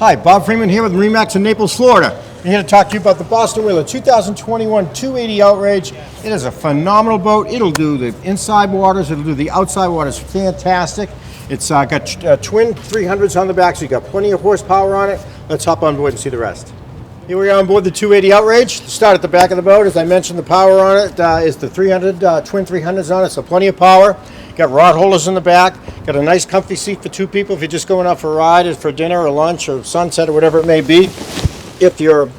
Hi, Bob Freeman here with MarineMax in Naples, Florida. I'm here to talk to you about the Boston Whaler 2021 280 Outrage. It is a phenomenal boat. It'll do the inside waters, it'll do the outside waters fantastic. It's got twin 300s on the back, so you got plenty of horsepower on it. Let's hop on board and see the rest. Here we are on board the 280 Outrage. Start at the back of the boat. As I mentioned, the power on it is the 300 twin 300s on it, so plenty of power. Got rod holders in the back. Got a nice comfy seat for two people if you're just going out for a ride, or for dinner or lunch or sunset or whatever it may be. If you're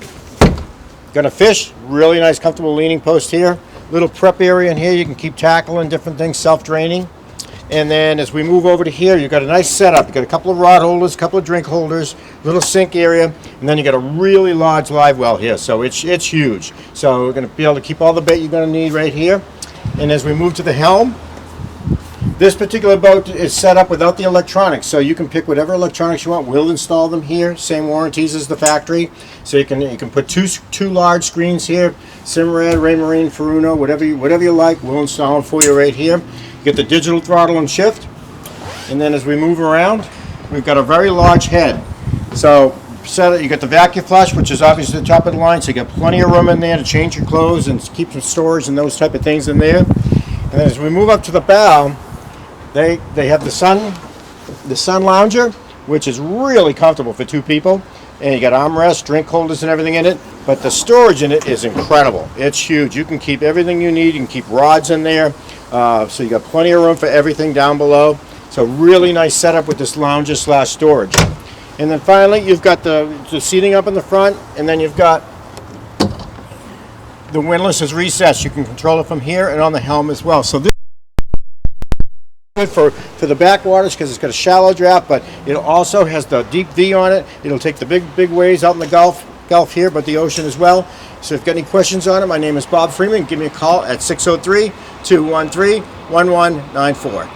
gonna fish, really nice comfortable leaning post here. Little prep area in here. You can keep tackling different things, self-draining. And then as we move over to here, you've got a nice setup. You've got a couple of rod holders, a couple of drink holders, little sink area, and then you got a really large live well here. So it's huge. So we're gonna be able to keep all the bait you're gonna need right here. And as we move to the helm, this particular boat is set up without the electronics, so you can pick whatever electronics you want. We'll install them here. Same warranties as the factory. So you can put two large screens here. Simrad, Raymarine, Furuno, whatever you like. We'll install them for you right here. You get the digital throttle and shift. And then as we move around, we've got a very large head. So you got the vacuum flush, which is obviously the top of the line. So you got plenty of room in there to change your clothes and keep some storage and those type of things in there. And then as we move up to the bow, They have the sun lounger, which is really comfortable for two people, and you got armrests, drink holders, and everything in it. But the storage in it is incredible. It's huge. You can keep everything you need. You can keep rods in there, so you got plenty of room for everything down below. So really nice setup with this lounger / storage. And then finally, you've got the seating up in the front, and then you've got the windlass is recessed. You can control it from here and on the helm as well. So this good for the backwaters because it's got a shallow draft, but it also has the deep V on it. It'll take the big waves out in the Gulf here, but the ocean as well. So if you've got any questions on it, my name is Bob Freeman. Give me a call at 603-213-1194.